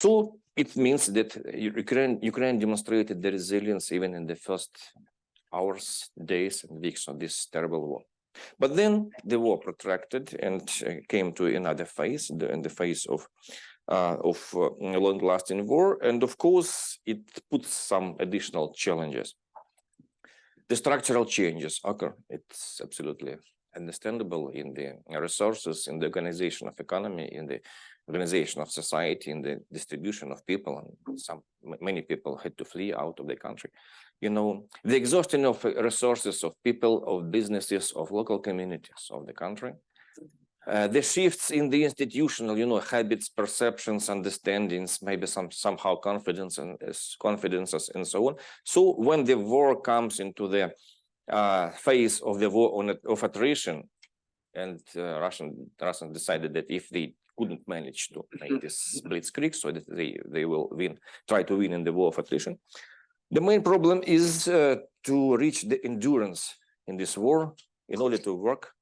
So it means that Ukraine demonstrated the resilience even in the first hours, days, and weeks of this terrible war. But then the war protracted and came to another phase, in the phase of long-lasting war, and of course it puts some additional challenges. The structural changes occur. It's absolutely understandable in the resources, in the organization of economy, in the organization of society, in the distribution of people, and many people had to flee out of the country. You know, the exhaustion of resources of people, of businesses, of local communities of the country. The shifts in the institutional, you know, habits, perceptions, understandings, maybe somehow confidences, and so on. So when the war comes into the phase of the war of attrition, and Russians decided that if they couldn't manage to make this blitzkrieg, so that they will try to win in the war of attrition. The main problem is to reach the endurance in this war in order to work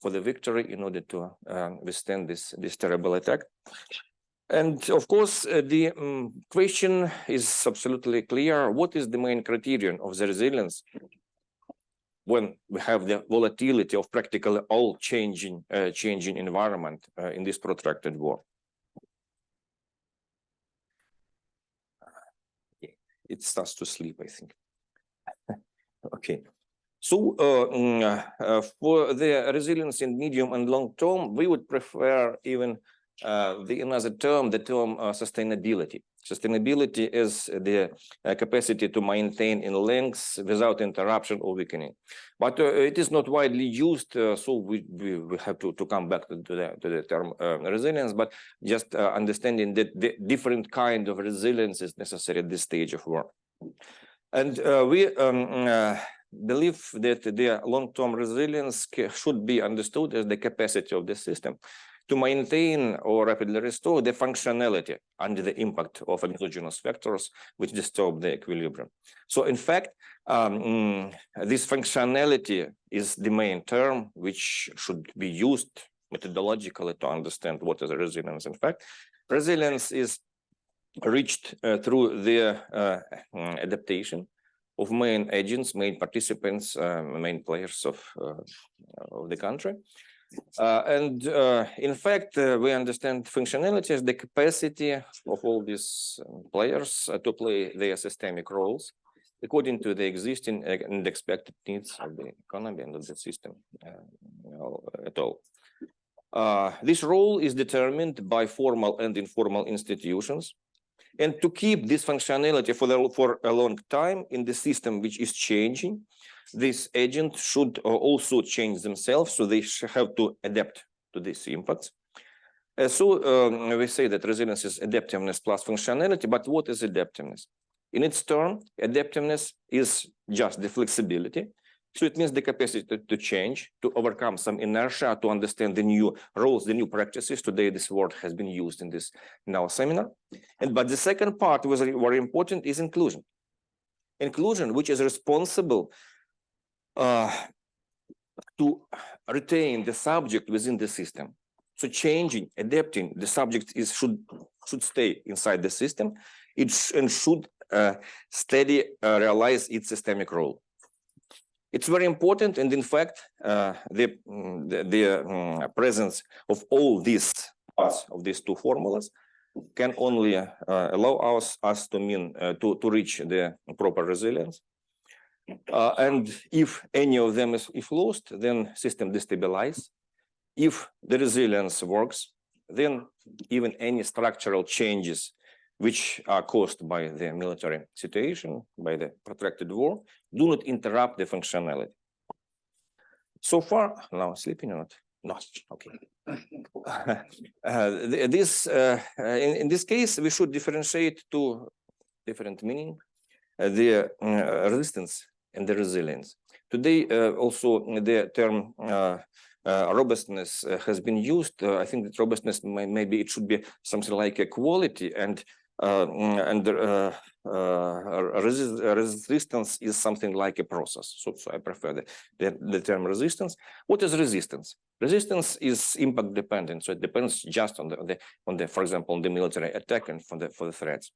for the victory, in order to withstand this terrible attack. And of course, the question is absolutely clear. What is the main criterion of the resilience when we have the volatility of practically all changing environment in this protracted war? It starts to sleep, I think. Okay. So for the resilience in medium and long term, we would prefer even another term, the term sustainability. Sustainability is the capacity to maintain in length without interruption or weakening. But it is not widely used, so we have to come back to the term resilience, but just understanding that the different kind of resilience is necessary at this stage of war. And we believe that the long-term resilience should be understood as the capacity of the system to maintain or rapidly restore the functionality under the impact of exogenous factors which disturb the equilibrium. So in fact, this functionality is the main term which should be used methodologically to understand what is resilience. In fact, resilience is reached through the adaptation of main agents, main participants, main players of the country. In fact, we understand functionality as the capacity of all these players to play their systemic roles according to the existing and expected needs of the economy and of the system at all. This role is determined by formal and informal institutions. And to keep this functionality for a long time in the system which is changing, this agent should also change themselves, so they have to adapt to these impacts. So we say that resilience is adaptiveness plus functionality, but what is adaptiveness? In its term, adaptiveness is just the flexibility. So it means the capacity to change, to overcome some inertia, to understand the new roles, the new practices. Today, this word has been used in our seminar. But the second part was very important is inclusion. Inclusion, which is responsible to retain the subject within the system. So changing, adapting, the subject should stay inside the system. It should steady realize its systemic role. It's very important, and in fact, the presence of all these parts of these two formulas can only allow us to reach the proper resilience. And if any of them is lost, then system destabilizes. If the resilience works, then even any structural changes which are caused by the military situation, by the protracted war, do not interrupt the functionality. So far, now sleeping or not? No, okay. In this case, we should differentiate two different meaning, the resistance and the resilience. Today, also the term robustness has been used. I think that robustness, maybe it should be something like a quality, and resistance is something like a process. So I prefer the term resistance. What is resistance? Resistance is impact dependent, so it depends just on the for example, on the military attack and for the threats.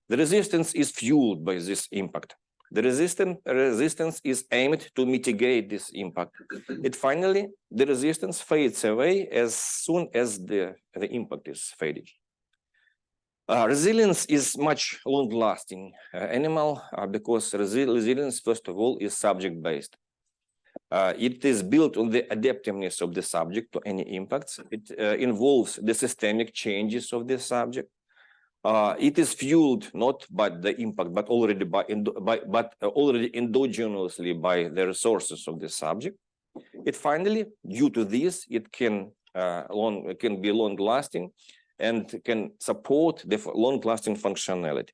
The resistance is fueled by this impact. The resistance is aimed to mitigate this impact. The resistance fades away as soon as the impact is faded. Resilience is much long-lasting animal because resilience, first of all, is subject-based. It is built on the adaptiveness of the subject to any impacts. It involves the systemic changes of the subject. It is fueled not by the impact, but already already endogenously by the resources of the subject. It finally, due to this, it can be long-lasting and can support the long-lasting functionality.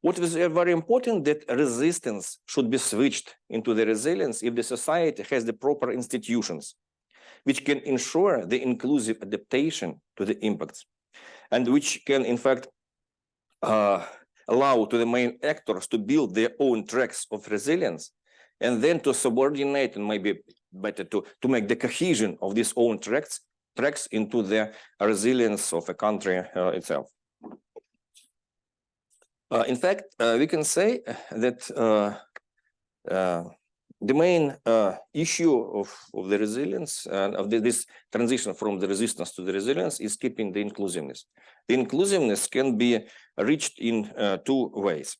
What is very important that resistance should be switched into the resilience if the society has the proper institutions, which can ensure the inclusive adaptation to the impacts, and which can, in fact, allow to the main actors to build their own tracks of resilience, and then to subordinate and maybe better to make the cohesion of these own tracks into the resilience of a country itself. In fact, we can say that the main issue of the resilience and of this transition from the resistance to the resilience is keeping the inclusiveness. The inclusiveness can be reached in two ways.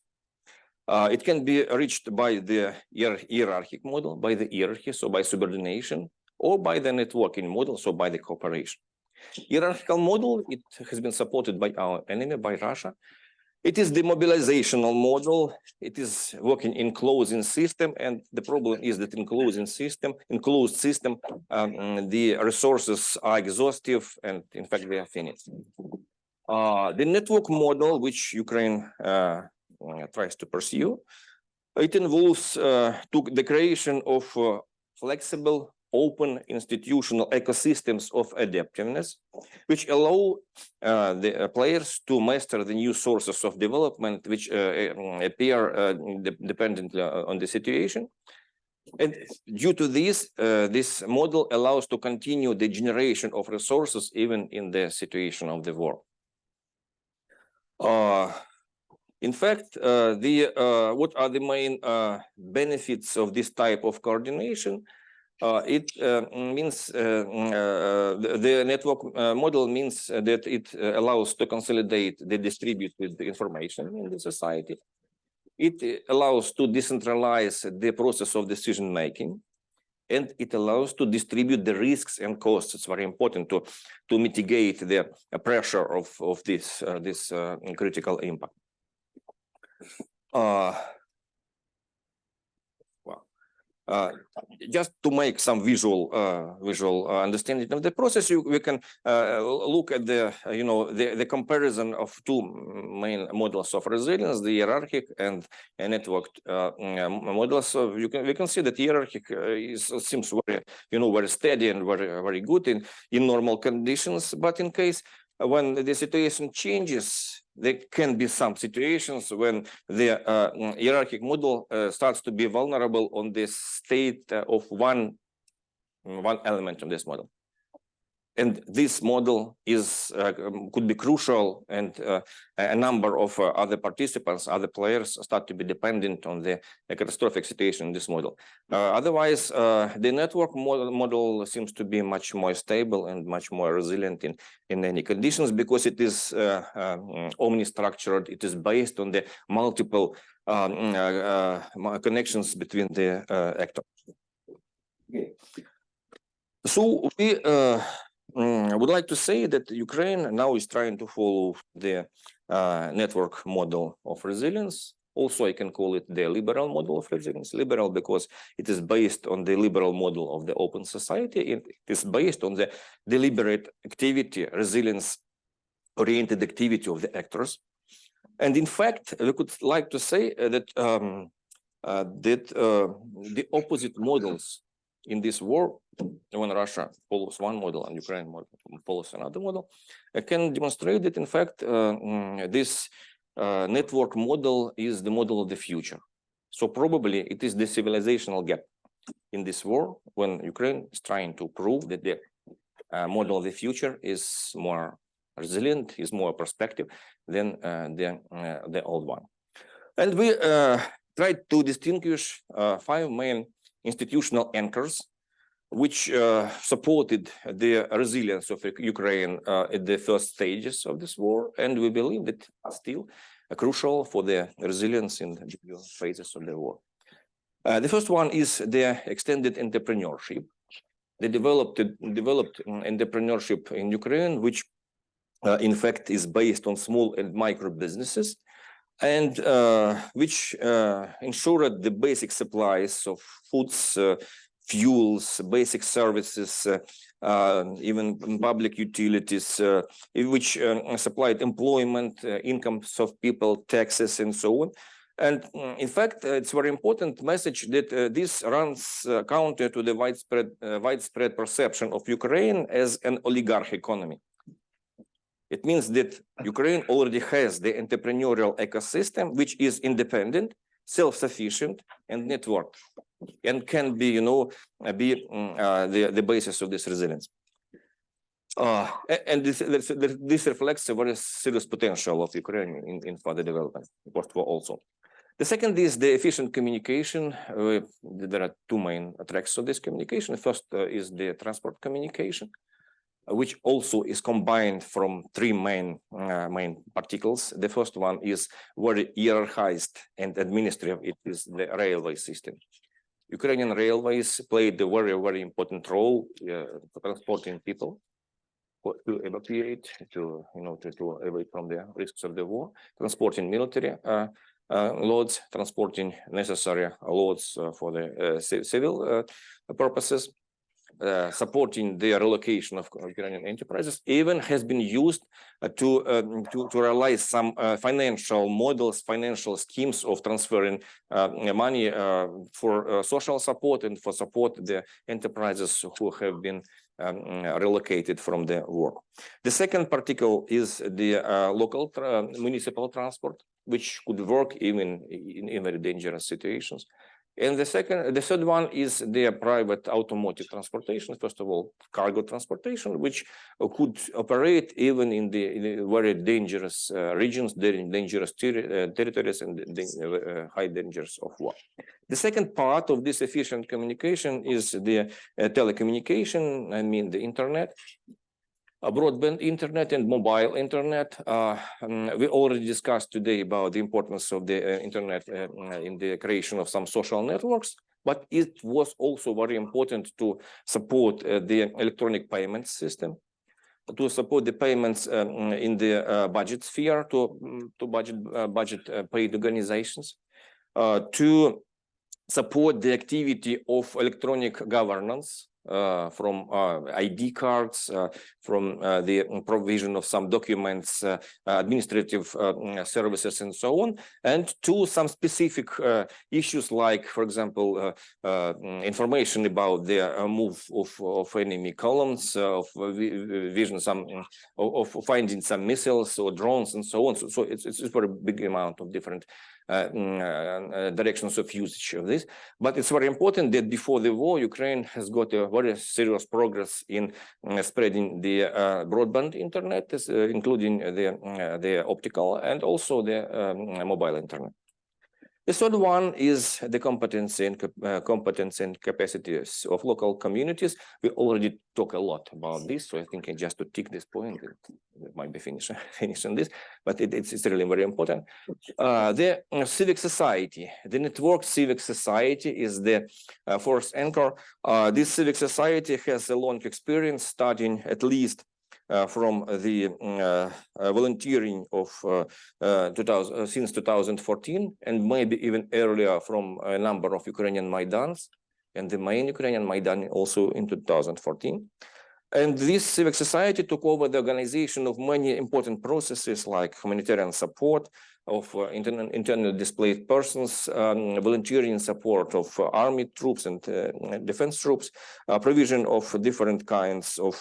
It can be reached by the hierarchic model, by the hierarchy, so by subordination, or by the networking model, so by the cooperation. Hierarchical model, it has been supported by our enemy, by Russia. It is the mobilizational model. It is working in closing system, and the problem is that in closed system, the resources are exhaustive, and in fact they are finite. The network model, which Ukraine tries to pursue, it involves the creation of flexible, open institutional ecosystems of adaptiveness, which allow the players to master the new sources of development, which appear dependently on the situation. And due to this, this model allows to continue the generation of resources even in the situation of the war. In fact, what are the main benefits of this type of coordination? It means the network model means that it allows to consolidate the distributed information in the society. It allows to decentralize the process of decision making, and it allows to distribute the risks and costs. It's very important to mitigate the pressure of this critical impact. Just to make some visual understanding of the process, we can look at the comparison of two main models of resilience: the hierarchic and networked models. So we can see that hierarchic seems very steady and very good in normal conditions, but in case when the situation changes, there can be some situations when the hierarchic model starts to be vulnerable on the state of one element of this model. And this model could be crucial, and a number of other participants, other players start to be dependent on the catastrophic situation in this model. Otherwise, the network model seems to be much more stable and much more resilient in any conditions, because it is omni-structured. It is based on the multiple connections between the actors. Okay. So we would like to say that Ukraine now is trying to follow the network model of resilience. Also, I can call it the liberal model of resilience. Liberal because it is based on the liberal model of the open society. It is based on the deliberate activity, resilience-oriented activity of the actors. And in fact, we could like to say that the opposite models in this war when Russia follows one model and Ukraine follows another model, can demonstrate that, in fact, this network model is the model of the future. So probably it is the civilizational gap in this war when Ukraine is trying to prove that the model of the future is more resilient, is more perspective than the old one. And we tried to distinguish 5 main institutional anchors which supported the resilience of Ukraine at the first stages of this war, and we believe that are still crucial for the resilience in the phases of the war. The first one is the extended entrepreneurship. They developed entrepreneurship in Ukraine, which in fact is based on small and micro businesses, and which ensured the basic supplies of foods, fuels, basic services, even public utilities, which supplied employment, incomes of people, taxes, and so on. And in fact, it's a very important message that this runs counter to the widespread perception of Ukraine as an oligarch economy. It means that Ukraine already has the entrepreneurial ecosystem, which is independent, self-sufficient, and networked, and can be, the basis of this resilience. And this reflects a very serious potential of Ukraine in further development, post-war also. The second is the efficient communication. There are 2 main tracks of this communication. The first is the transport communication, which also is combined from 3 main particles. The first one is very hierarchized and administrative. It is the railway system. Ukrainian railways played a very, very important role for transporting people, to evacuate, to away from the risks of the war, transporting military loads, transporting necessary loads for the civil purposes, supporting the relocation of Ukrainian enterprises, even has been used to realize some financial models, financial schemes of transferring money for social support and for support the enterprises who have been relocated from the war. The second particle is the local municipal transport, which could work even in very dangerous situations. And the third one is the private automotive transportation. First of all, cargo transportation, which could operate even in the very dangerous regions, dangerous territories, and high dangers of war. The second part of this efficient communication is the telecommunication. I mean the internet. Broadband internet and mobile internet. We already discussed today about the importance of the internet in the creation of some social networks, but it was also very important to support the electronic payment system, to support the payments in the budget sphere, to budget paid organizations, to support the activity of electronic governance, from ID cards, from the provision of some documents, administrative services, and so on, and to some specific issues like, for example, information about the move of enemy columns, of finding some missiles or drones, and so on. So it's a very big amount of different directions of usage of this. But it's very important that before the war, Ukraine has got a very serious progress in spreading the broadband internet, including the optical and also the mobile internet. The third one is the competence and capacities of local communities. We already talk a lot about this, so I think just to tick this point, it might be finishing this, but it's really very important. The civic society, the networked civic society is the fourth anchor. This civic society has a long experience, starting at least from the volunteering of since 2014, and maybe even earlier from a number of Ukrainian Maidans, and the main Ukrainian Maidan also in 2014. And this civic society took over the organization of many important processes like humanitarian support of internally displaced persons, volunteering support of army troops and defense troops, provision of different kinds of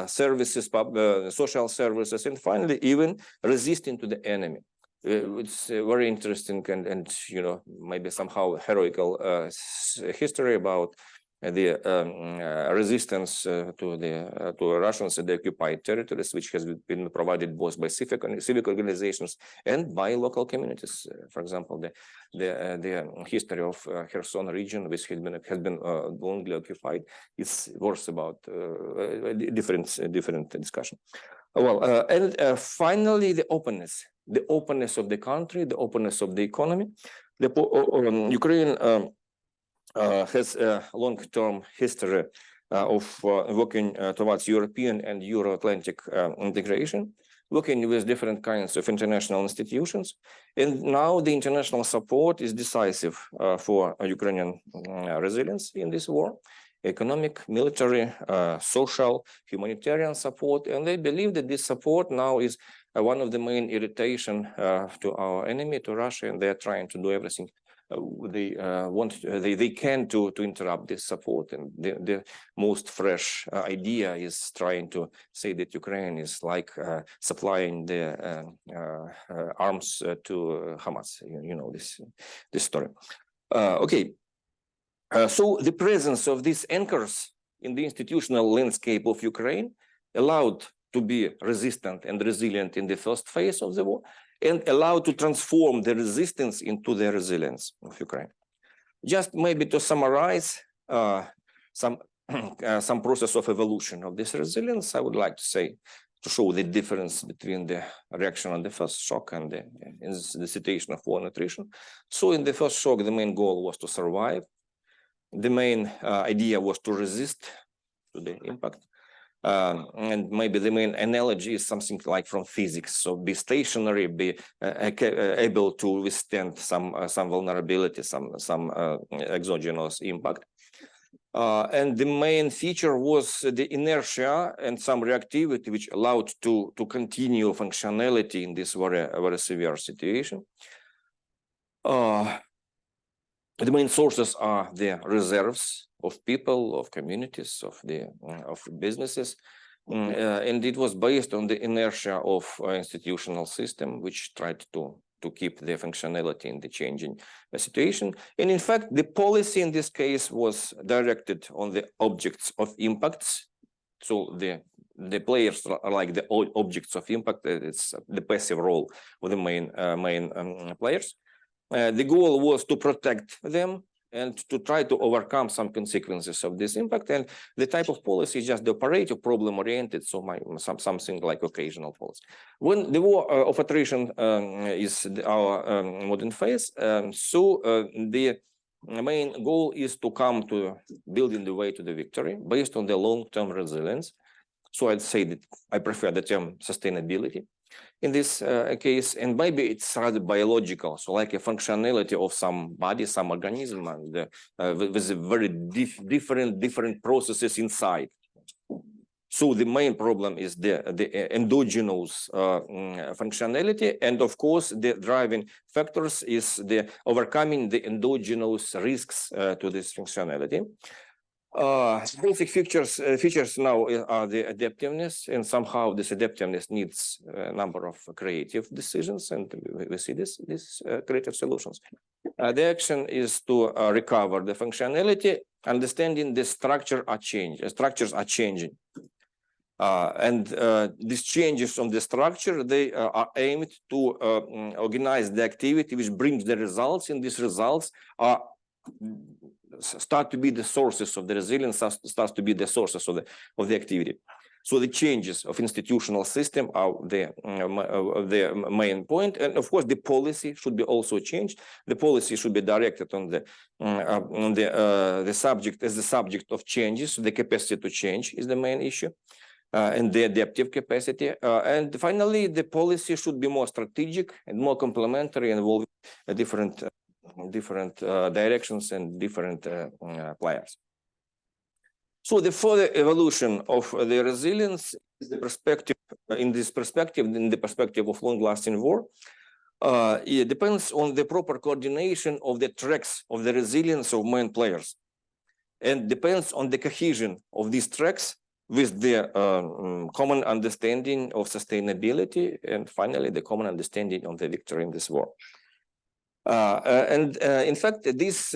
services, social services, and finally even resisting to the enemy. It's a very interesting and maybe somehow heroical history about the resistance to the Russians in the occupied territories, which has been provided both by civic organizations and by local communities. For example, the history of Kherson region, which has been longly occupied, is worth about different discussion. Well, and finally, the openness of the country, the openness of the economy. Ukraine has a long-term history of working towards European and Euro-Atlantic integration, working with different kinds of international institutions. And now the international support is decisive for Ukrainian resilience in this war: economic, military, social, humanitarian support. And they believe that this support now is one of the main irritation to our enemy, to Russia, and they're trying to do everything they can to interrupt this support. And the most fresh idea is trying to say that Ukraine is like supplying the arms to Hamas. You know this story. Okay. So the presence of these anchors in the institutional landscape of Ukraine allowed to be resistant and resilient in the first phase of the war, and allowed to transform the resistance into the resilience of Ukraine. Just maybe to summarize some process of evolution of this resilience, I would like to say, to show the difference between the reaction on the first shock and the situation of war and attrition. So in the first shock, the main goal was to survive. The main idea was to resist to the impact. And maybe the main analogy is something like from physics. So be stationary, be able to withstand some vulnerability, some exogenous impact. And the main feature was the inertia and some reactivity, which allowed to continue functionality in this very severe situation. The main sources are the reserves of people, of communities, of businesses, and it was based on the inertia of institutional system, which tried to keep the functionality in the changing situation. And in fact, the policy in this case was directed on the objects of impacts. So the players are like the objects of impact. It's the passive role of the main players. The goal was to protect them and to try to overcome some consequences of this impact. And the type of policy is just the operative, problem-oriented, so something like occasional policy. When the war of attrition is our modern phase, the main goal is to come to building the way to the victory based on the long-term resilience. So I'd say that I prefer the term sustainability in this case, and maybe it's rather biological, so like a functionality of some body, some organism, and with a very different processes inside. So the main problem is the endogenous functionality, and of course the driving factors is the overcoming the endogenous risks to this functionality. Basic features now are the adaptiveness, and somehow this adaptiveness needs a number of creative decisions, and we see these creative solutions. The action is to recover the functionality, understanding the structures are changing. And these changes on the structure, they are aimed to organize the activity which brings the results, and these results are start to be the sources of the resilience, starts to be the sources of the activity. So the changes of institutional system are the main point, and of course the policy should be also changed. The policy should be directed on the subject as the subject of changes. The capacity to change is the main issue, and the adaptive capacity. And finally, the policy should be more strategic and more complementary, involving different directions and different players. So the further evolution of the resilience is the perspective, in the perspective of long-lasting war, it depends on the proper coordination of the tracks of the resilience of main players, and depends on the cohesion of these tracks with the common understanding of sustainability, and finally the common understanding of the victory in this war. In fact, this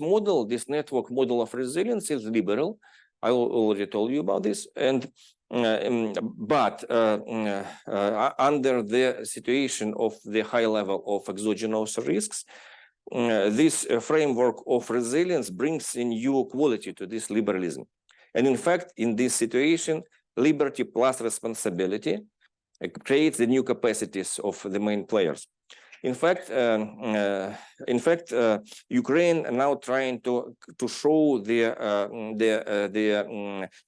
model, this network model of resilience, is liberal. I already told you about this, and but under the situation of the high level of exogenous risks, this framework of resilience brings a new quality to this liberalism. And in fact, in this situation, liberty plus responsibility creates the new capacities of the main players. In fact, Ukraine now trying to show the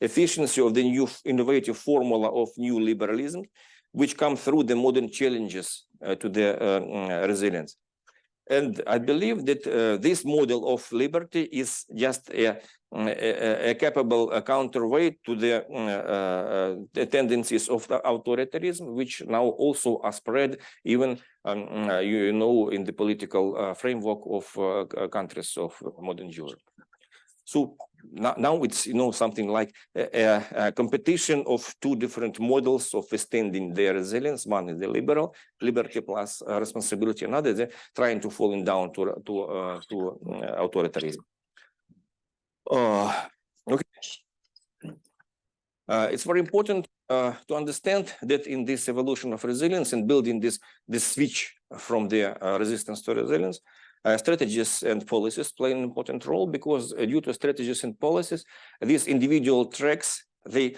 efficiency of the new innovative formula of new liberalism, which comes through the modern challenges to the resilience. And I believe that this model of liberty is just a capable counterweight to the tendencies of the authoritarianism, which now also are spread even, in the political framework of countries of modern Europe. So now it's something like a competition of two different models of extending their resilience. One is the liberal, liberty plus responsibility. Another is trying to falling down to authoritarianism. Okay. It's very important to understand that in this evolution of resilience and building this switch from the resistance to resilience, strategies and policies play an important role, because due to strategies and policies, these individual tracks, they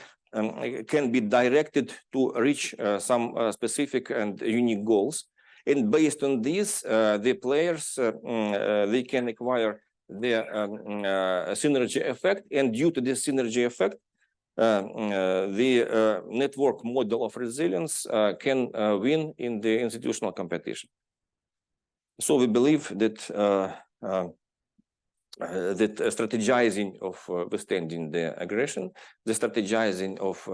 can be directed to reach some specific and unique goals. And based on this, the players, they can acquire the synergy effect. And due to this synergy effect, the network model of resilience can win in the institutional competition. So we believe that that strategizing of withstanding the aggression, the strategizing of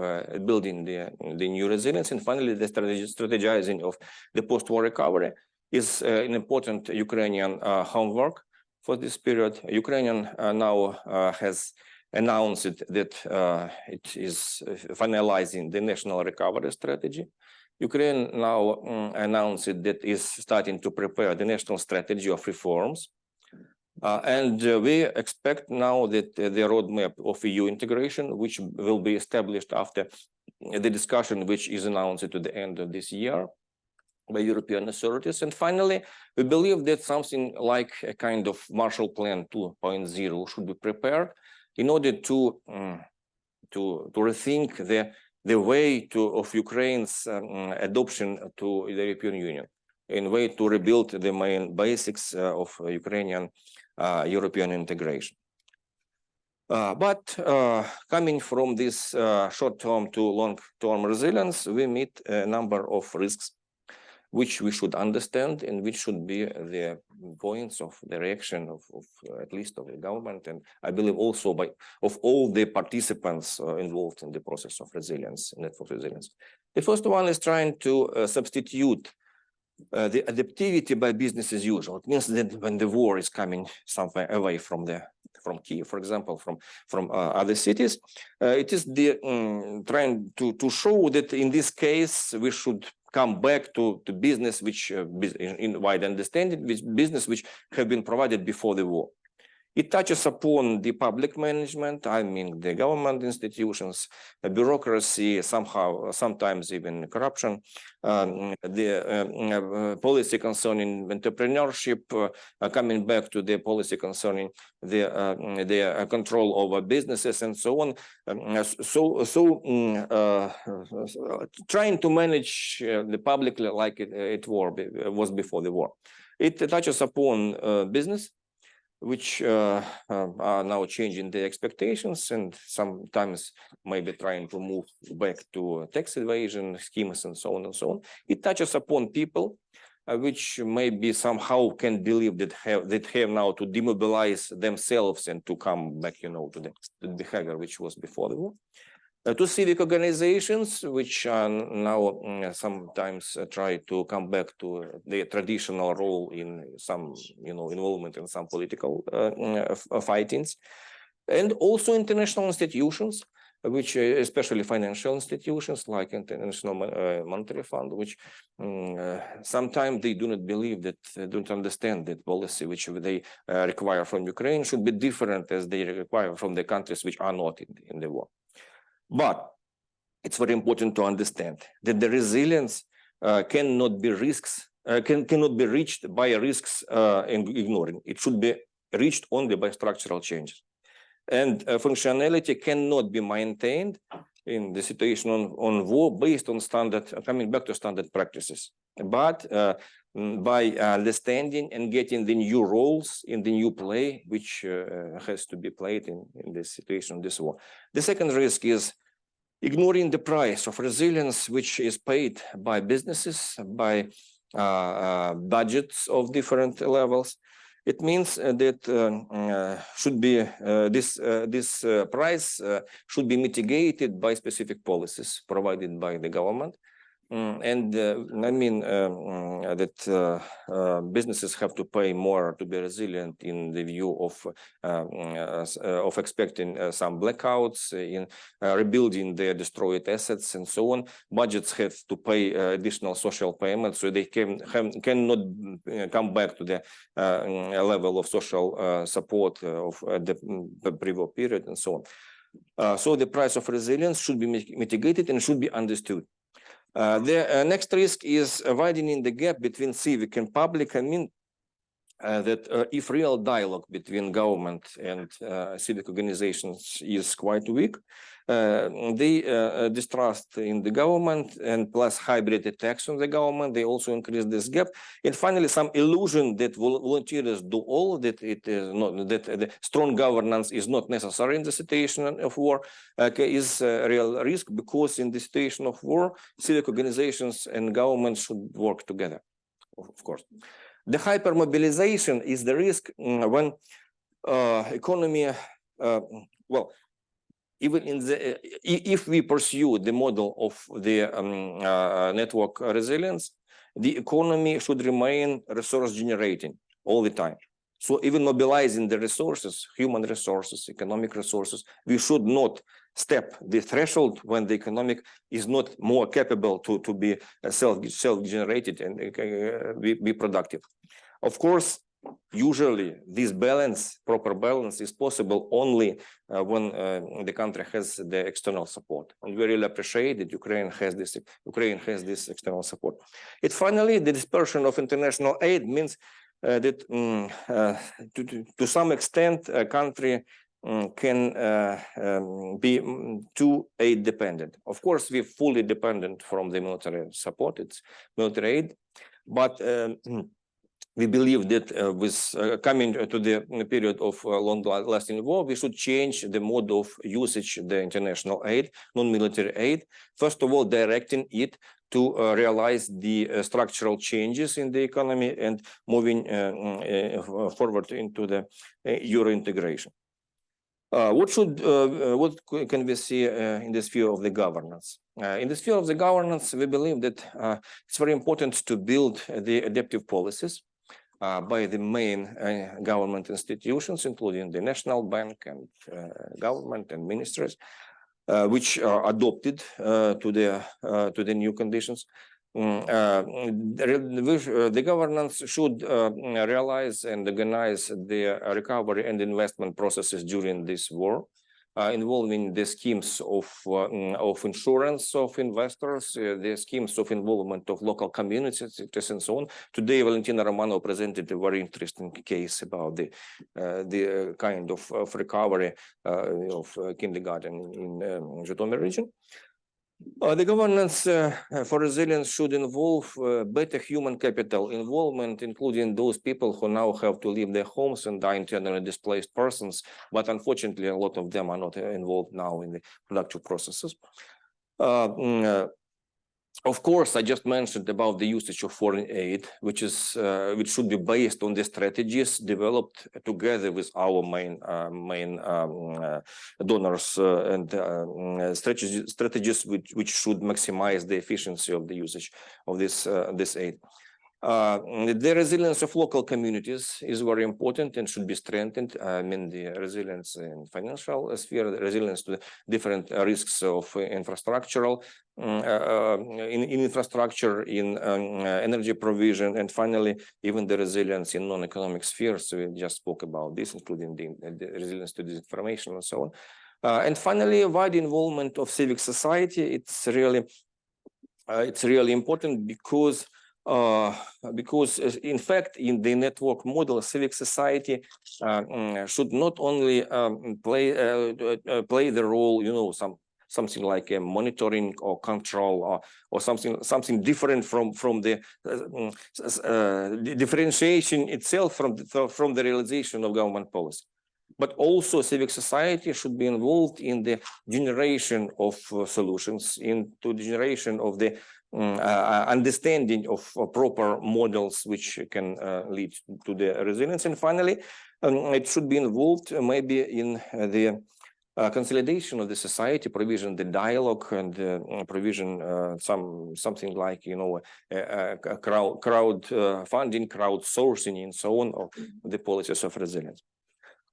building the new resilience, and finally the strategizing of the post-war recovery is an important Ukrainian homework for this period. Ukrainian now has announced that it is finalizing the national recovery strategy. Ukraine now announced that it is starting to prepare the national strategy of reforms. And we expect now that the roadmap of EU integration, which will be established after the discussion, which is announced to the end of this year by European authorities. And finally, we believe that something like a kind of Marshall Plan 2.0 should be prepared in order to rethink the way of Ukraine's adoption to the European Union, in way to rebuild the main basics of Ukrainian European integration. But coming from this short-term to long-term resilience, we meet a number of risks which we should understand and which should be the points of the reaction of at least of the government, and I believe also of all the participants involved in the process of resilience, network resilience. The first one is trying to substitute the adaptivity by business as usual. It means that when the war is coming somewhere away from Kyiv, for example, from other cities, it is the trying to show that in this case we should come back to business which, in wide understanding, business which have been provided before the war. It touches upon the public management, I mean the government institutions, the bureaucracy, sometimes even corruption, the policy concerning entrepreneurship, coming back to the policy concerning the control over businesses and so on. Trying to manage the public like it was before the war. It touches upon business, which are now changing the expectations and sometimes maybe trying to move back to tax evasion schemes and so on and so on. It touches upon people, which maybe somehow can believe that have now to demobilize themselves and to come back, to the behavior which was before the war. To civic organizations, which now sometimes try to come back to their traditional role in some, involvement in some political fightings, and also international institutions, which especially financial institutions like International Monetary Fund, which sometimes they do not believe that, don't understand that policy which they require from Ukraine should be different as they require from the countries which are not in the war. But it's very important to understand that the resilience cannot be cannot be reached by risks ignoring. It should be reached only by structural changes. And functionality cannot be maintained in the situation on war based on coming back to standard practices, but by understanding and getting the new roles in the new play, which has to be played in this situation, this war. The second risk is ignoring the price of resilience, which is paid by businesses, by budgets of different levels. It means that should be this price should be mitigated by specific policies provided by the government. And I mean that businesses have to pay more to be resilient in the view of expecting some blackouts, in rebuilding their destroyed assets and so on. Budgets have to pay additional social payments, so they cannot come back to the level of social support of the pre-war period and so on. So the price of resilience should be mitigated and should be understood. The next risk is widening the gap between civic and public. I mean that if real dialogue between government and civic organizations is quite weak, they distrust in the government, and plus hybrid attacks on the government, they also increase this gap. And finally, some illusion that volunteers do all, that it is not, that the strong governance is not necessary in the situation of war, is a real risk, because in the situation of war, civic organizations and government should work together, of course. The hypermobilization is the risk when economy, well, even in the if we pursue the model of the network resilience, the economy should remain resource generating all the time. So even mobilizing the resources, human resources, economic resources, we should not step the threshold when the economic is not more capable to be self-generated and be productive. Of course, usually this balance, proper balance, is possible only when the country has the external support. And we really appreciate that Ukraine has this external support. It finally, the dispersion of international aid means that to some extent a country can be too aid dependent. Of course, we're fully dependent from the military support, it's military aid, but we believe that with coming to the period of long-lasting war, we should change the mode of usage the international aid, non-military aid. First of all, directing it to realize the structural changes in the economy and moving forward into the Euro integration. What can we see in the sphere of the governance? In the sphere of the governance, we believe that it's very important to build the adaptive policies by the main government institutions, including the National Bank and government and ministries, which are adopted to the new conditions. The governance should realize and organize the recovery and investment processes during this war, involving the schemes of insurance of investors, the schemes of involvement of local communities, and so on. Today, Valentina Romanov presented a very interesting case about the kind of recovery of kindergarten in Zhytomyr region. The governance for resilience should involve better human capital involvement, including those people who now have to leave their homes and are internally displaced persons, but unfortunately a lot of them are not involved now in the productive processes. Of course, I just mentioned about the usage of foreign aid, which should be based on the strategies developed together with our main donors and strategies which should maximize the efficiency of the usage of this aid. The resilience of local communities is very important and should be strengthened. I mean, the resilience in financial sphere, the resilience to the different risks of infrastructural, in infrastructure, in energy provision, and finally, even the resilience in non-economic spheres. So we just spoke about this, including the resilience to disinformation and so on. And finally, wide involvement of civic society. It's really important because in fact, in the network model, civic society should not only play the role, something like a monitoring or control or something different from the differentiation itself from the realization of government policy. But also civic society should be involved in the generation of solutions, into the generation of the understanding of proper models which can lead to the resilience. And finally, it should be involved maybe in the consolidation of the society, provision the dialogue, and provision something like crowd funding, crowdsourcing, and so on, of the policies of resilience.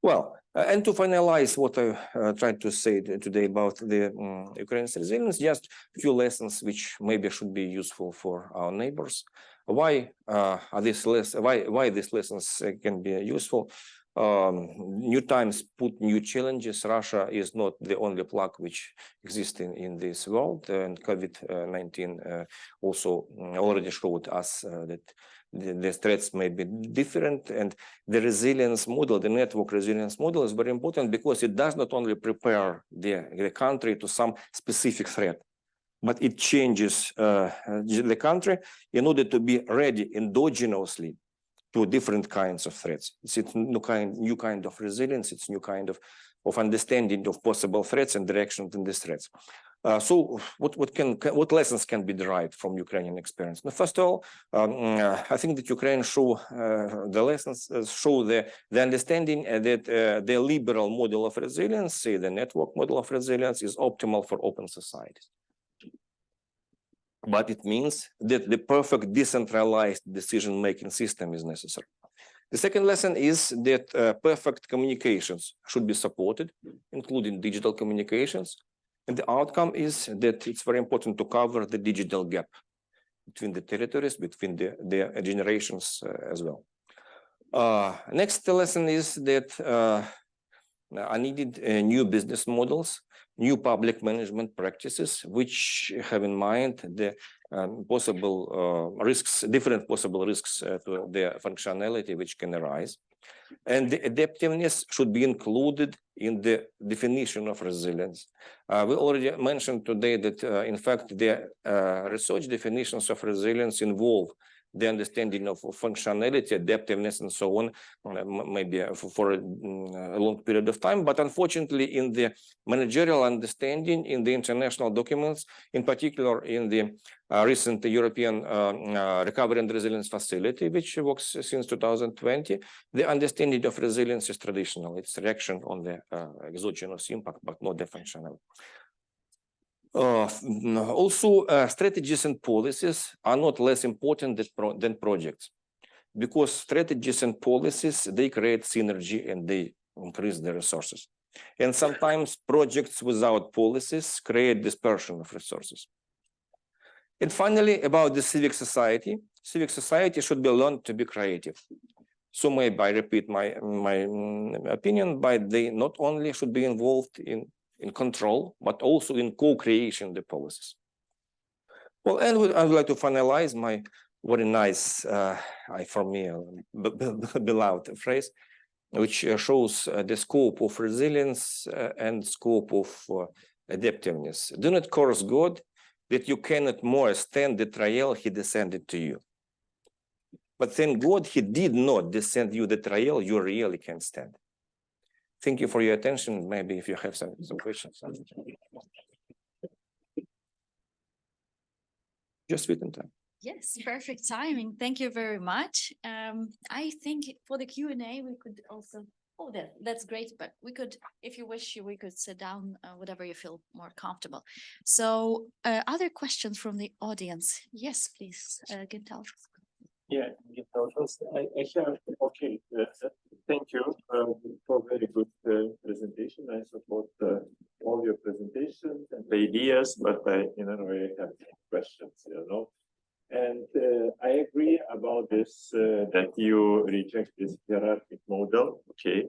Well, and to finalize what I tried to say today about the Ukraine's resilience, just a few lessons which maybe should be useful for our neighbors. Why these lessons can be useful? New times put new challenges. Russia is not the only plague which exists in this world, and COVID-19 also already showed us that the threats may be different, and the resilience model, the network resilience model, is very important because it does not only prepare the country to some specific threat, but it changes the country in order to be ready endogenously to different kinds of threats. It's new kind of resilience. It's new kind of understanding of possible threats and direction in these threats. So what lessons can be derived from Ukrainian experience? Now, first of all, I think that Ukraine show the understanding that the liberal model of resilience, the network model of resilience, is optimal for open societies. But it means that the perfect decentralized decision-making system is necessary. The second lesson is that perfect communications should be supported, including digital communications. And the outcome is that it's very important to cover the digital gap between the territories, between the generations as well. Next lesson is that I needed new business models, new public management practices, which have in mind the possible risks, different possible risks to the functionality which can arise. And the adaptiveness should be included in the definition of resilience. We already mentioned today that, in fact, the research definitions of resilience involve the understanding of functionality, adaptiveness, and so on, maybe for a long period of time. But unfortunately, in the managerial understanding, in the international documents, in particular in the recent European Recovery and Resilience Facility, which works since 2020, the understanding of resilience is traditional. It's reaction on the exogenous impact, but not the functionality. Also, strategies and policies are not less important than projects, because strategies and policies, they create synergy and they increase the resources. And sometimes projects without policies create dispersion of resources. And finally, about the civic society should be learned to be creative. So maybe I repeat my opinion, but they not only should be involved in control, but also in co-creation of the policies. Well, and I would like to finalize my very nice, for me, beloved phrase, which shows the scope of resilience and scope of adaptiveness. Do not curse God that you cannot more stand the trial he descended to you. But thank God he did not descend you the trial you really can stand. Thank you for your attention. Maybe if you have some questions. Just within time. Yes, perfect timing. Thank you very much. I think for the Q&A, we could also, oh, that's great, but we could, if you wish, we could sit down, whatever you feel more comfortable. So other questions from the audience? Yes, please, Gintal. Yeah, I have, okay, thank you for very good presentation. I support all your presentations and the ideas, but I have questions, And I agree about this, that you reject this hierarchic model. Okay,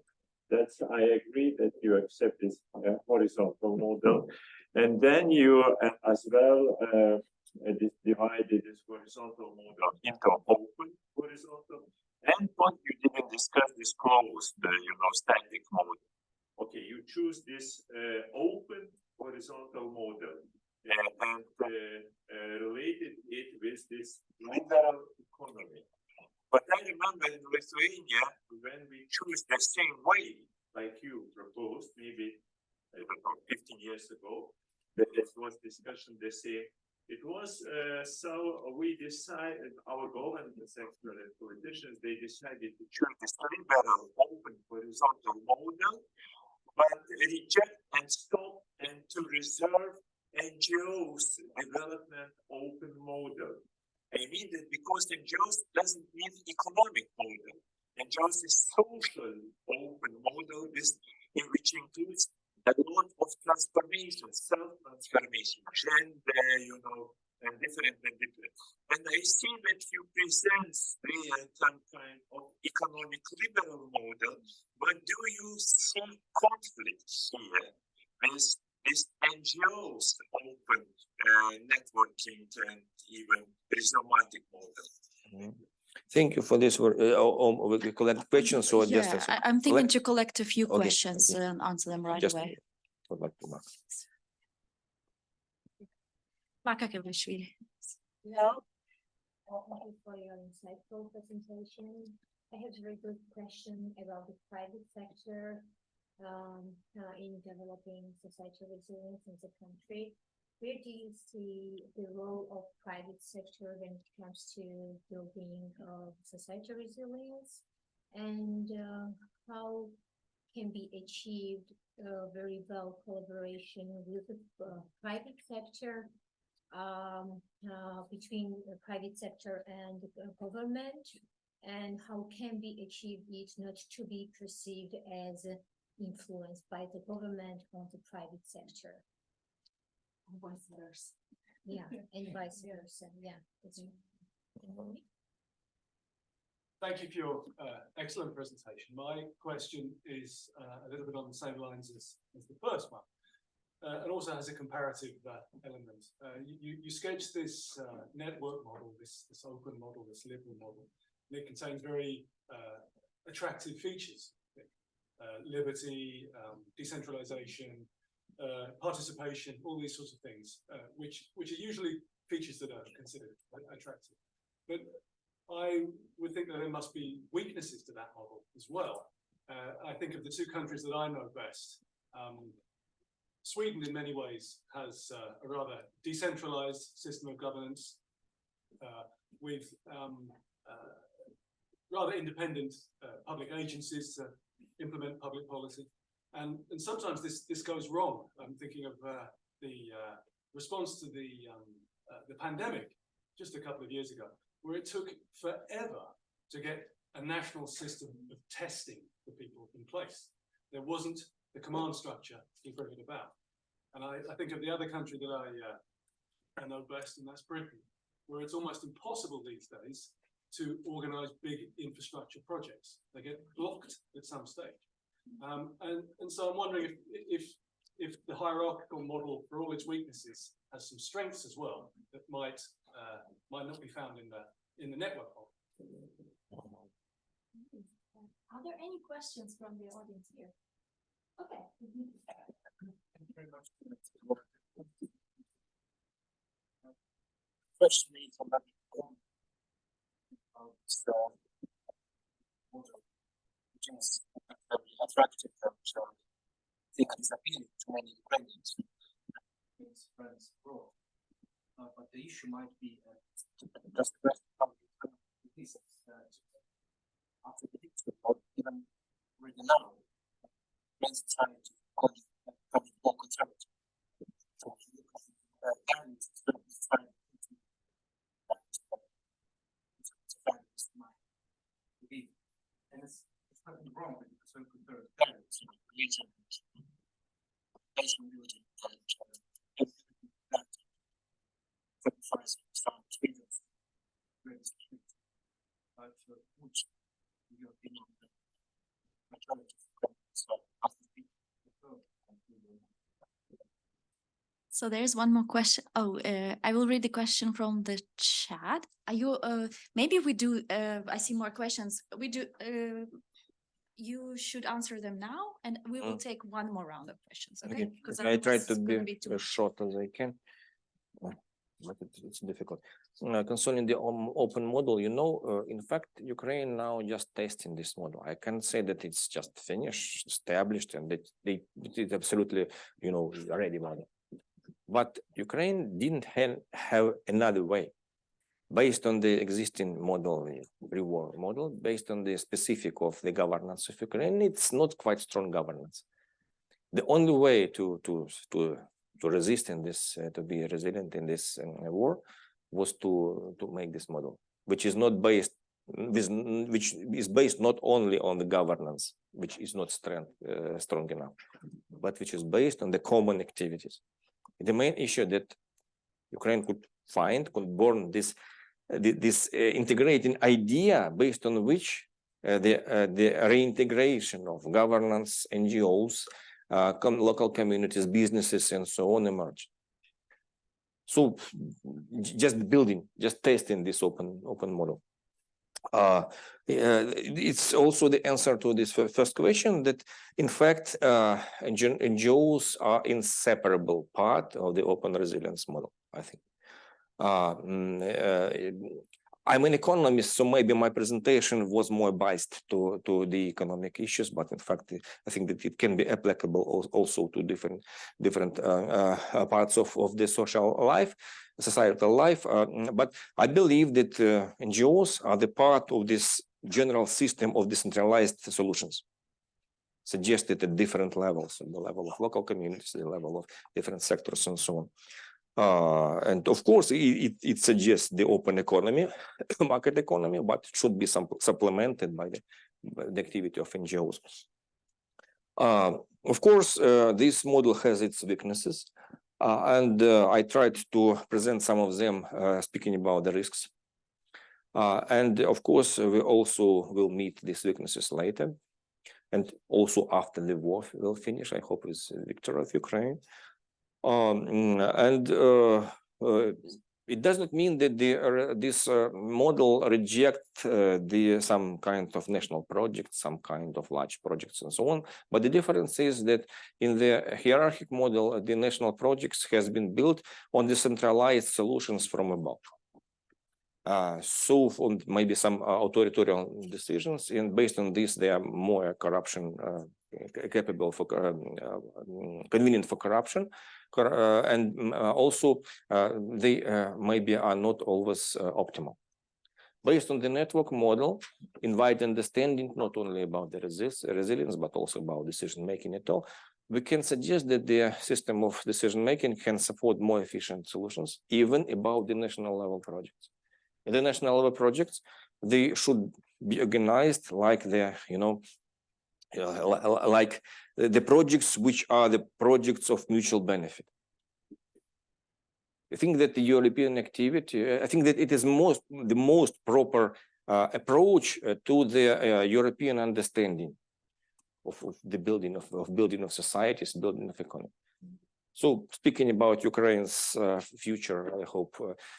I agree that you accept this horizontal model. And then you as well divided this horizontal model into open horizontal. And what you didn't discuss this closed, static model. Okay, you choose this open horizontal model and related it with this liberal economy. But I remember in Lithuania, when we choose the same way, like you proposed, maybe I don't know, 15 years ago, that it was discussion the same. It was so we decided, our government sector and politicians, they decided to choose this liberal open horizontal model, but reject and stop and to reserve NGOs development open model. I mean that because NGOs doesn't mean economic model. NGOs is social open model in which includes a lot of transformation, self-transformation, gender, and different. And I see that you present some kind of economic liberal model, but do you see conflicts here with this NGOs open networking and even rhizomatic model? Thank you for this. We collect questions. So yeah, I'm thinking to collect a few Okay, questions and answer them right away. Hello. Thank you for your insightful presentation. I have a very good question about the private sector in developing societal resilience in the country. Where do you see the role of private sector when it comes to building societal resilience, and how can be achieved very well collaboration with the private sector, between the private sector and the government, and how can be achieved it not to be perceived as influenced by the government on the private sector? And vice versa. Yeah, and vice versa. Yeah. Thank you for your excellent presentation. My question is a little bit on the same lines as the first one, and also has a comparative element. You sketched this network model, this open model, this liberal model, and it contains very attractive features: liberty, decentralization, participation, all these sorts of things, which are usually features that are considered attractive. But I would think that there must be weaknesses to that model as well. I think of the two countries that I know best. Sweden, in many ways, has a rather decentralized system of governance with rather independent public agencies to implement public policy. And sometimes this goes wrong. I'm thinking of the response to the pandemic just a couple of years ago, where it took forever to get a national system of testing for people in place. There wasn't the command structure to bring it about. And I think of the other country that I know best, and that's Britain, where it's almost impossible these days to organize big infrastructure projects. They get blocked at some stage. And so I'm wondering if the hierarchical model, for all its weaknesses, has some strengths as well that might not be found in the network model. Are there any questions from the audience here? Okay. Thank you very much. Question me from that which is very attractive and I think is appealing to many Ukrainians. Friends abroad. but the issue might be just how this after the digital or even already now, main society becoming more conservative. So values is going to be trying to believe, and it's nothing wrong with the conservative values, religion, nation building, sacrifice some freedoms, but which in your opinion the majority of So there's one more question. Oh, I will read the question from the chat. Are you, maybe we do, I see more questions. We do, you should answer them now and we will take one more round of questions, okay? Because I try otherwise to it's gonna be too as short as I can, but it's difficult. Concerning the open model, you know, in fact, Ukraine now just testing this model. I can't say that it's just finished, established, and that it is absolutely, you know, ready model. But Ukraine didn't have another way. Based on the existing model, the reward model, based on the specific of the governance of Ukraine, it's not quite strong governance. The only way to resist in this, to be resilient in this war, was to make this model, which is not based, which is based not only on the governance, which is not strong enough, but which is based on the common activities. The main issue that Ukraine could born this integrating idea based on which the reintegration of governance, NGOs, local communities, businesses, and so on emerged. So just building, just testing this open model. It's also the answer to this first question that, in fact, NGOs are inseparable part of the open resilience model, I think. I'm an economist, so maybe my presentation was more biased to the economic issues, but in fact, I think that it can be applicable also to different parts of the social life, societal life. But I believe that NGOs are the part of this general system of decentralized solutions, suggested at different levels, at the level of local communities, the level of different sectors, and so on. And of course, it suggests the open economy, market economy, but it should be supplemented by the activity of NGOs. Of course, this model has its weaknesses, and I tried to present some of them, speaking about the risks. And of course, we also will meet these weaknesses later, and also after the war will finish, I hope, with the victory of Ukraine. It does not mean that this model reject some kind of national projects, some kind of large projects, and so on. But the difference is that in the hierarchic model, the national projects has been built on decentralized solutions from above. So on maybe some authoritarian decisions, and based on this, they are more corruption capable for convenient for corruption, and also they maybe are not always optimal. Based on the network model, invite understanding not only about the resilience but also about decision making at all. We can suggest that the system of decision making can support more efficient solutions, even about the national level projects. In the national level projects, they should be organized like the, like the projects which are the projects of mutual benefit. I think that the European activity, I think that it is the most proper approach to the European understanding of the building of societies, building of economy. So speaking about Ukraine's future, I hope,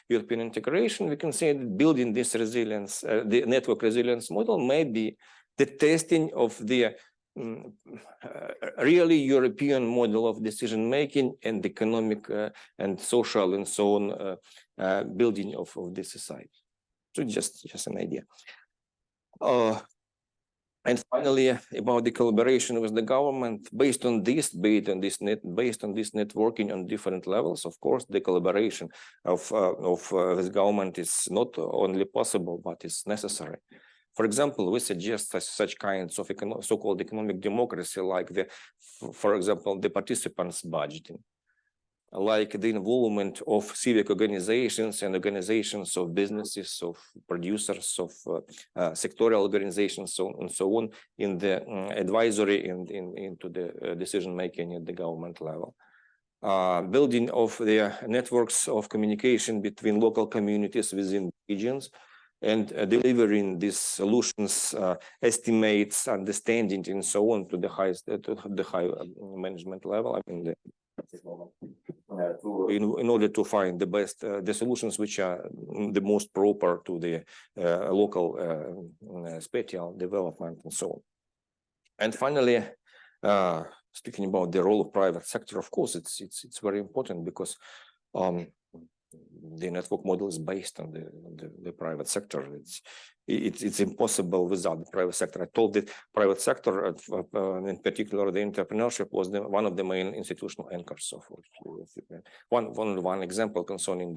European integration, we can say that building this resilience, the network resilience model may be the testing of the really European model of decision-making and economic and social and so on building of this society. So just an idea. And finally, about the collaboration with the government, based on this networking on different levels, of course, the collaboration with government is not only possible, but is necessary. For example, we suggest such kinds of so-called economic democracy, like for example, the participants budgeting, like the involvement of civic organizations and organizations of businesses, of producers, of sectorial organizations, and so on, in the advisory and into the decision making at the government level. Building of the networks of communication between local communities within regions, and delivering these solutions, estimates, understanding, and so on to the highest, to the high management level. I mean, in order to find the best, the solutions which are the most proper to the local spatial development and so on. And finally, speaking about the role of private sector, of course, it's very important because the network model is based on the private sector. It's impossible without the private sector. I told that private sector, in particular, the entrepreneurship was one of the main institutional anchors of one example concerning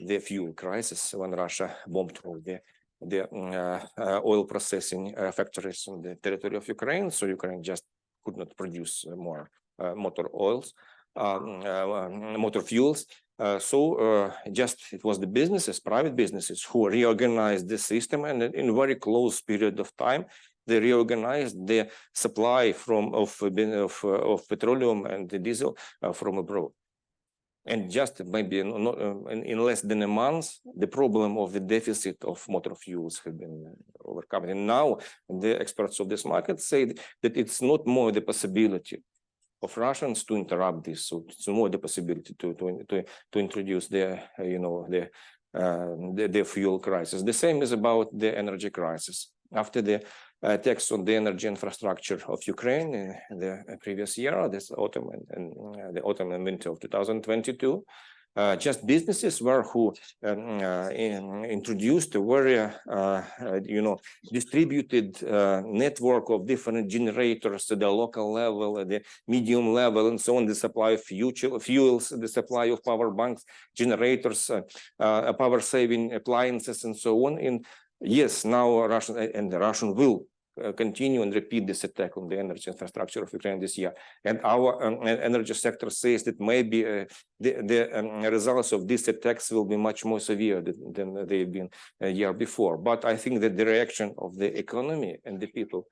the fuel crisis when Russia bombed all the oil processing factories on the territory of Ukraine. So Ukraine just could not produce more motor fuels. Just it was the businesses, private businesses, who reorganized the system, and in a very close period of time, they reorganized the supply of petroleum and the diesel from abroad. And just maybe in less than a month, the problem of the deficit of motor fuels have been overcome. And now the experts of this market say that it's not more the possibility of Russians to interrupt this, so it's more the possibility to introduce the fuel crisis. The same is about the energy crisis. After the attacks on the energy infrastructure of Ukraine in the previous year, this autumn and the autumn and winter of 2022, just businesses were who introduced a very distributed network of different generators at the local level, at the medium level, and so on. The supply of fuels, the supply of power banks, generators, power saving appliances, and so on. And yes, now the Russian will continue and repeat this attack on the energy infrastructure of Ukraine this year. And our energy sector says that maybe the results of these attacks will be much more severe than they've been a year before. But I think that the reaction of the economy and the people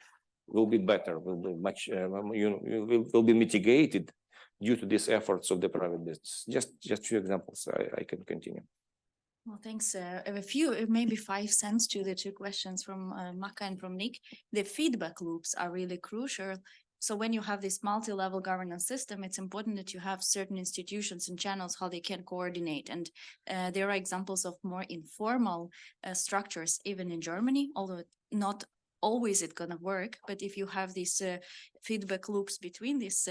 will be better, will be much, will be mitigated due to these efforts of the private business. Just few examples. I can continue. Well, thanks. I have a few, maybe 5 cents to the two questions from Maka and from Nick. The feedback loops are really crucial. So when you have this multi-level governance system, it's important that you have certain institutions and channels, how they can coordinate. And there are examples of more informal structures, even in Germany, although not always it's going to work. But if you have these feedback loops between these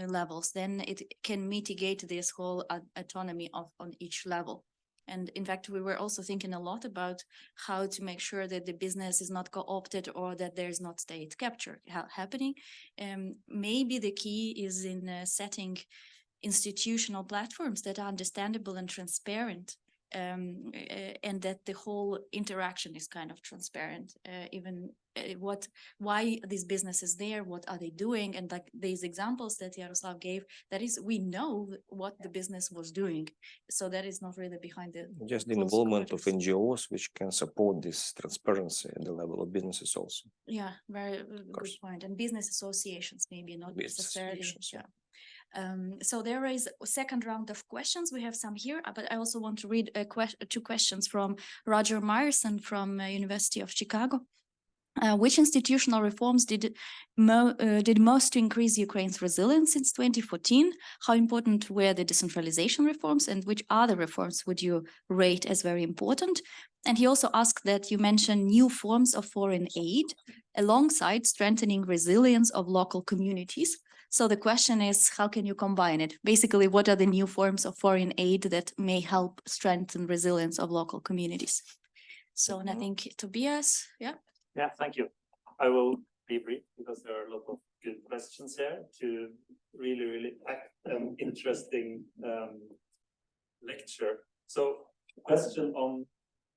levels, then it can mitigate this whole autonomy on each level. And in fact, we were also thinking a lot about how to make sure that the business is not co-opted or that there's not state capture happening. Maybe the key is in setting institutional platforms that are understandable and transparent, and that the whole interaction is kind of transparent, even why this business is there, what are they doing, and like these examples that Yaroslav gave, that is, we know what the business was doing, so that is not really behind the just the involvement of NGOs which can support this transparency at the level of businesses also. Yeah, very good point. And business associations, maybe not necessarily. Yeah. So there is a second round of questions. We have some here, but I also want to read two questions from Roger Myerson from University of Chicago. Which institutional reforms did most to increase Ukraine's resilience since 2014? How important were the decentralization reforms, and which other reforms would you rate as very important? And he also asked that you mention new forms of foreign aid alongside strengthening resilience of local communities. So the question is, how can you combine it? Basically, what are the new forms of foreign aid that may help strengthen resilience of local communities? So, and I think Tobias, yeah. Yeah, thank you. I will be brief because there are a lot of good questions here to really pack an interesting lecture. So, question on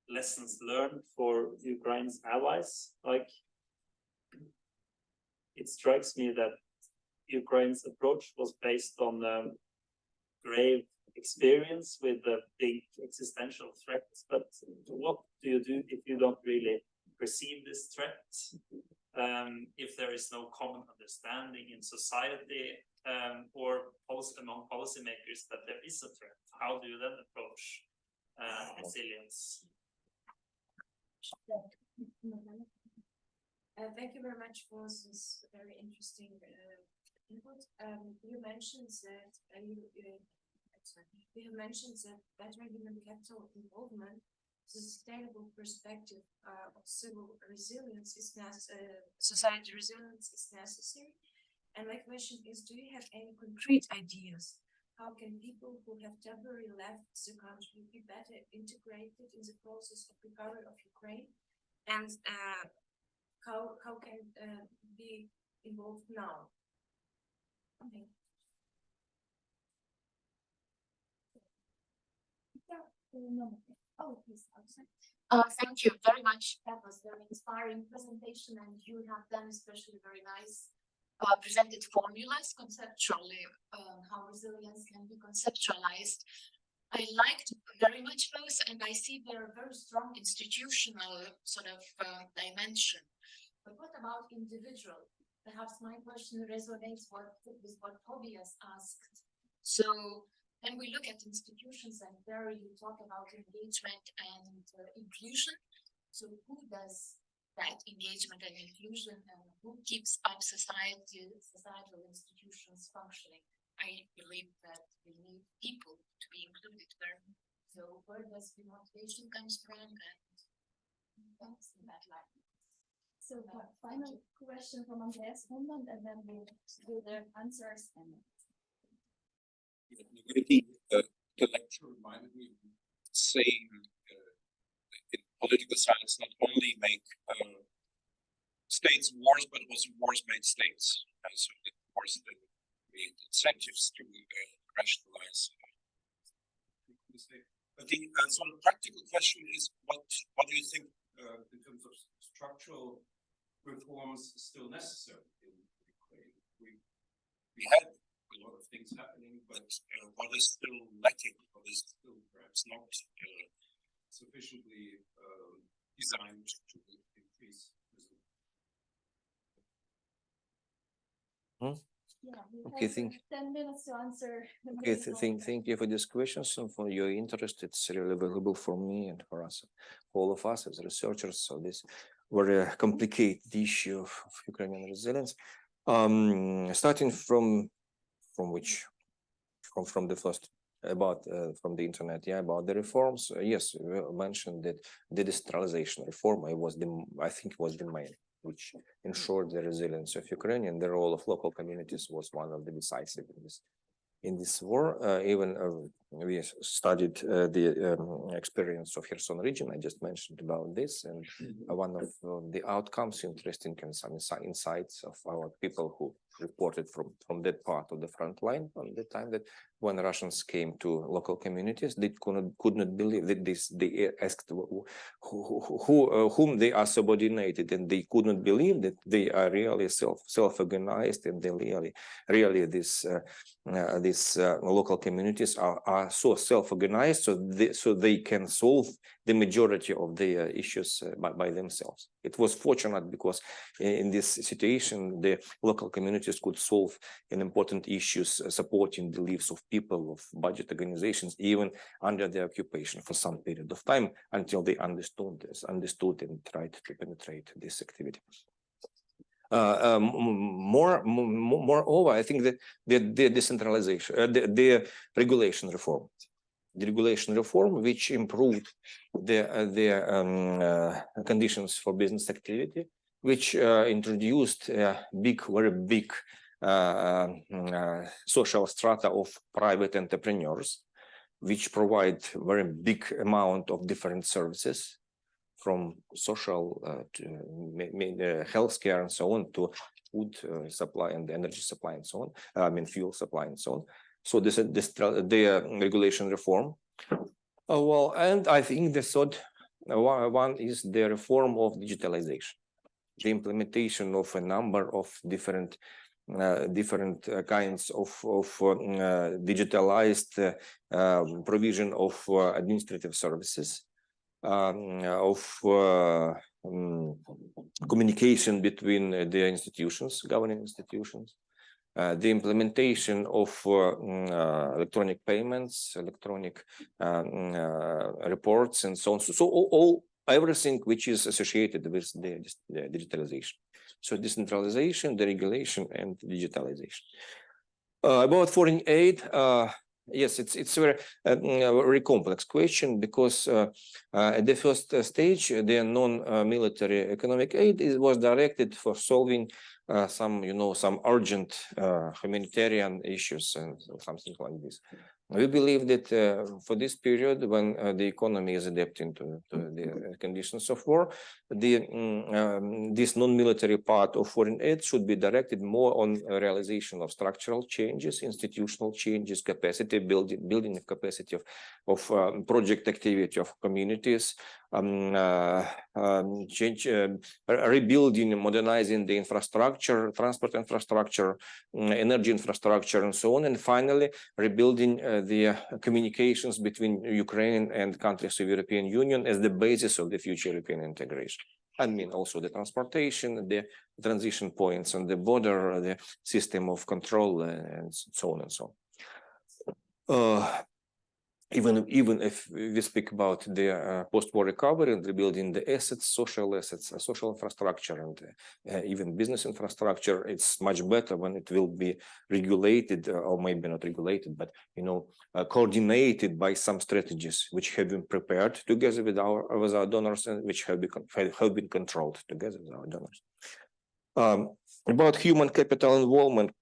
lessons learned for Ukraine's allies. Like, it strikes me that Ukraine's approach was based on grave experience with the big existential threats. But what do you do if you don't really perceive this threat? If there is no common understanding in society or among policymakers that there is a threat, how do you then approach resilience? Thank you very much for this very interesting input. You mentioned that better human capital involvement, the sustainable perspective of civil resilience is society resilience is necessary. And my question is, do you have any concrete ideas? How can people who have temporarily left the country be better integrated in the process of recovery of Ukraine? And how can be involved now? Okay. Oh, please. Thank you very much. That was very inspiring presentation, and you have done especially very nice presented formulas conceptually, how resilience can be conceptualized. I liked very much those, and I see there are very strong institutional sort of dimension. But what about individual? Perhaps my question resonates with what Tobias asked. So when we look at institutions, and there you talk about engagement and inclusion. So who does that engagement and inclusion, and who keeps up societal institutions functioning? I believe that we need people to be included there. So where does the motivation comes from, and thanks in that line. So final question from Andreas Hundland, and then we'll do the answers. And the lecture reminded me of saying in political science, not only make states wars, but also wars made states. And so the wars that create incentives to rationalize. But the sort of practical question is, what do you think in terms of structural reforms still necessary in Ukraine? We had a lot of things happening, but what is still lacking? What is still perhaps not sufficiently designed to increase resilience? yeah, we Okay, have 10 minutes to answer. Okay, thank you for this question. So for your interest, it's really valuable for me and for us, all of us as researchers. So this very complicated issue of Ukrainian resilience. Starting from the first about from the internet, about the reforms. Yes, we mentioned that the decentralization reform I think was the main, which ensured the resilience of Ukraine, and the role of local communities was one of the decisive in this war. Even we studied the experience of Kherson region. I just mentioned about this, and one of the outcomes, interesting and some insights of our people who reported from that part of the front line on the time that when Russians came to local communities, they could not believe that they asked whom they are subordinated, and they could not believe that they are really self-organized, and they really these local communities are so self-organized, so they can solve the majority of their issues by themselves. It was fortunate because in this situation, the local communities could solve an important issues supporting the lives of people, of budget organizations, even under the occupation for some period of time, until they understood and tried to penetrate this activity. Moreover, I think that the decentralization, the regulation reform, which improved the conditions for business activity, which introduced very big social strata of private entrepreneurs, which provide very big amount of different services from social to healthcare and so on to food supply and energy supply and so on. I mean fuel supply and so on. So this is the regulation reform. Well, and I think the third one is the reform of digitalization, the implementation of a number of different kinds of digitalized provision of administrative services, of communication between the institutions, governing institutions, the implementation of electronic payments, electronic reports, and so on. So everything which is associated with the digitalization. So decentralization, deregulation, and digitalization. About foreign aid, yes, it's a very complex question because at the first stage, the non-military economic aid was directed for solving some urgent humanitarian issues and something like this. We believe that for this period, when the economy is adapting to the conditions of war, this non-military part of foreign aid should be directed more on realization of structural changes, institutional changes, capacity building of capacity of project activity of communities, rebuilding, modernizing the infrastructure, transport infrastructure, energy infrastructure, and so on, and finally rebuilding the communications between Ukraine and countries of the European Union as the basis of the future European integration. I mean, also the transportation, the transition points on the border, the system of control, and so on and so on. Even if we speak about the post-war recovery and rebuilding the assets, social infrastructure, and even business infrastructure, it's much better when it will be regulated, or maybe not regulated, but coordinated by some strategies which have been prepared together with our donors and which have been controlled together with our donors. About human capital involvement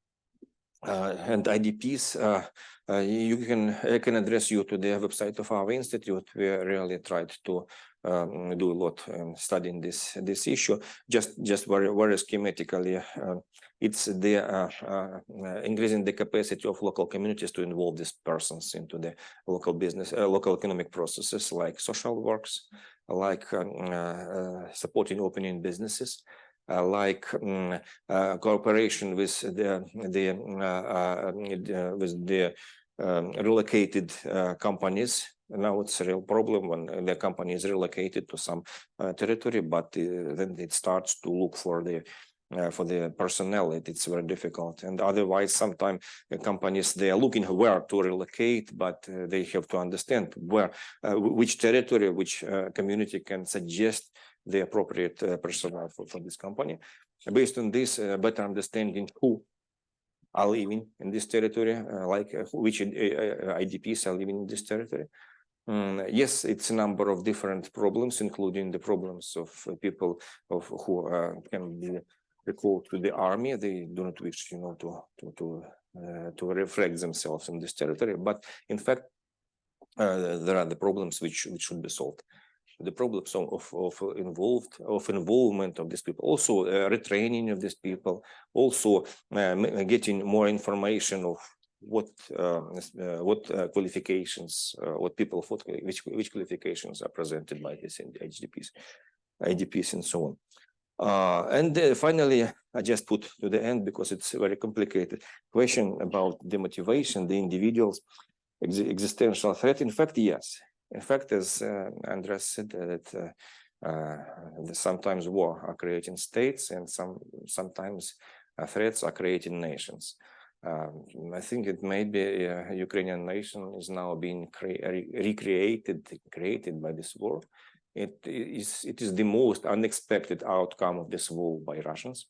and IDPs. I can address you to the website of our institute. We really tried to do a lot studying this issue. Just very schematically, it's the increasing the capacity of local communities to involve these persons into the local business, local economic processes like social works, like supporting opening businesses. Like cooperation with the relocated companies. Now it's a real problem when the company is relocated to some territory, but then it starts to look for the personnel. It's very difficult, and otherwise sometimes the companies, they are looking where to relocate, but they have to understand which territory, which community can suggest the appropriate personnel for this company. Based on this better understanding who are living in this territory, like which IDPs are living in this territory. Yes, it's a number of different problems, including the problems of people who can be recalled to the army. They do not wish, to reflect themselves in this territory. But in fact, there are the problems which should be solved. The problems of involvement of these people, also retraining of these people, also getting more information of what qualifications, which qualifications are presented by these IDPs, and so on. And finally, I just put to the end because it's a very complicated question about the motivation, the individual's existential threat. In fact, yes. In fact, as Andres said, that sometimes war are creating states, and sometimes threats are creating nations. I think it may be a Ukrainian nation is now being created by this war. It is the most unexpected outcome of this war by Russians.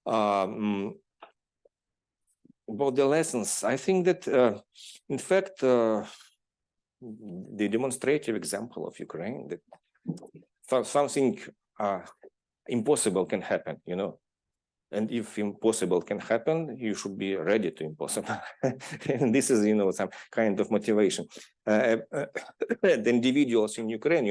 About the lessons, I think that in fact. The demonstrative example of Ukraine, that something impossible can happen, and if impossible can happen, you should be ready to impossible. And this is, some kind of motivation. The individuals in Ukraine,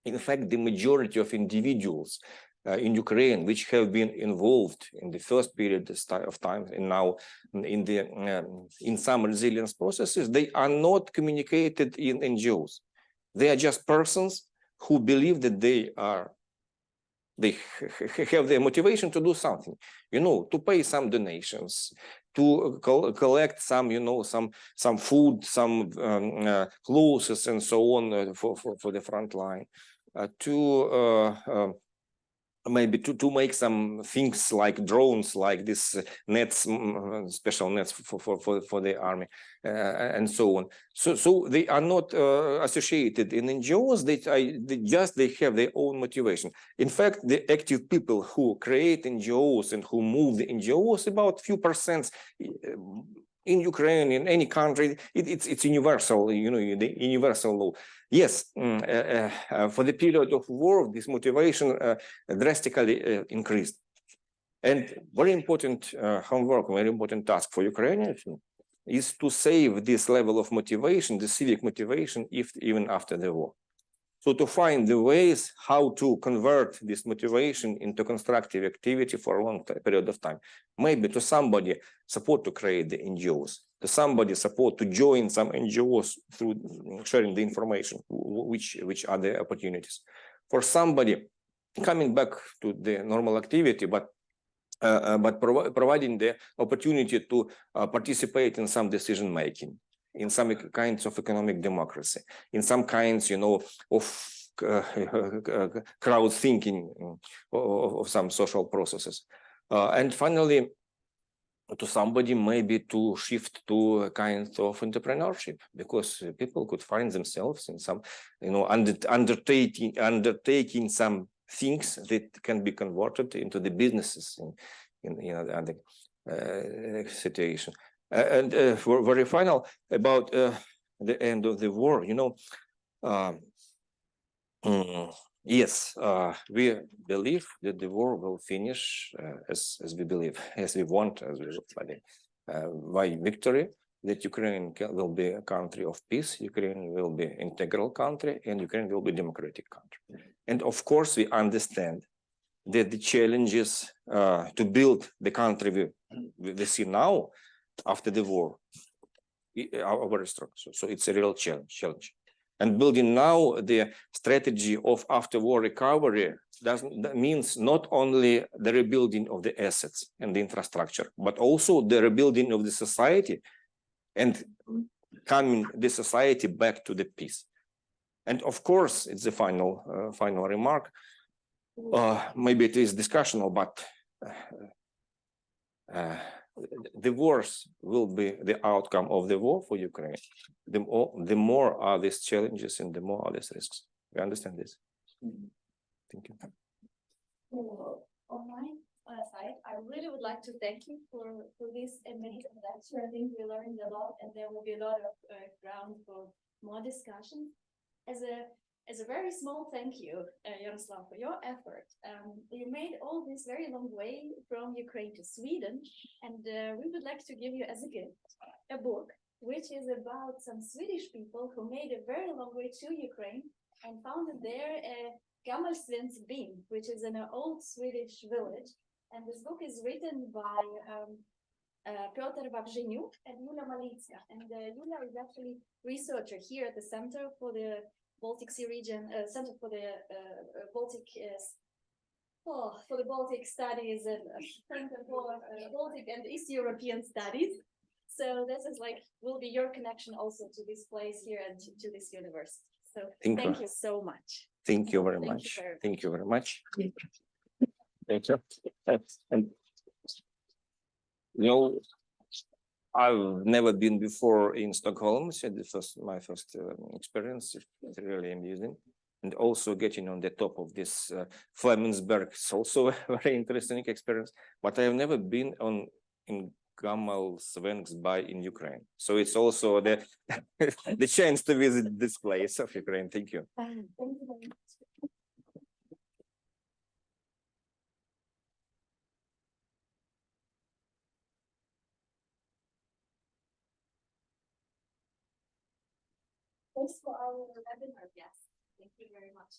In fact, the majority of individuals in Ukraine, which have been involved in the first period of time and now in some resilience processes, they are not communicated in NGOs. They are just persons who believe that they have the motivation to do something, to pay some donations, to collect some, some food, some clothes, and so on for the front line, maybe to make some things like drones, like this nets, special nets for the army, and so on. So they are not associated in NGOs. They have their own motivation. In fact, the active people who create NGOs and who move the NGOs, about few percent in Ukraine, in any country, it's universal, the universal law. Yes, for the period of war, this motivation drastically increased. And very important homework, very important task for Ukrainians is to save this level of motivation, the civic motivation, even after the war. So to find the ways how to convert this motivation into constructive activity for a long period of time. Maybe to somebody support to create the NGOs, to somebody support to join some NGOs through sharing the information, which are the opportunities. For somebody coming back to the normal activity, but providing the opportunity to participate in some decision making, in some kinds of economic democracy, in some kinds, of crowd thinking of some social processes. And finally, to somebody maybe to shift to a kind of entrepreneurship, because people could find themselves in some, undertaking some things that can be converted into the businesses in other situation. And very final about the end of the war, yes, we believe that the war will finish as we believe, as we want, as we look by victory, that Ukraine will be a country of peace, Ukraine will be an integral country, and Ukraine will be a democratic country. And of course, we understand that the challenges to build the country we see now after the war are very strong. So it's a real challenge. And building now the strategy of after-war recovery means not only the rebuilding of the assets and the infrastructure, but also the rebuilding of the society and coming the society back to the peace. And of course, it's the final remark. Maybe it is discussional, but the worse will be the outcome of the war for Ukraine. The more are these challenges and the more are these risks. You understand this? Thank you. On my side, I really would like to thank you for this amazing lecture. I think we learned a lot, and there will be a lot of ground for more discussion. As a very small thank you, Yaroslav, for your effort. You made all this very long way from Ukraine to Sweden, and we would like to give you as a gift a book which is about some Swedish people who made a very long way to Ukraine and founded there a Gammal Svensk by, which is an old Swedish village. And this book is written by Piotr Wawrzyniuk and Julia Malicka. And Julia is actually researcher here at the Center for the Baltic Sea region, Center for the Baltic Studies and Center for Baltic and East European Studies. So this is will be your connection also to this place here and to this university. So thank you so much. Thank you very much. Thank you very much. Thank you. And I've never been before in Stockholm. So this was my first experience. It's really amusing. And also getting on the top of this Flemingsberg is also a very interesting experience. But I have never been in Gammal Svensk by in Ukraine. So it's also the the chance to visit this place of Ukraine. Thank you. Thank you very much. Thanks for our webinar guests. Thank you very much.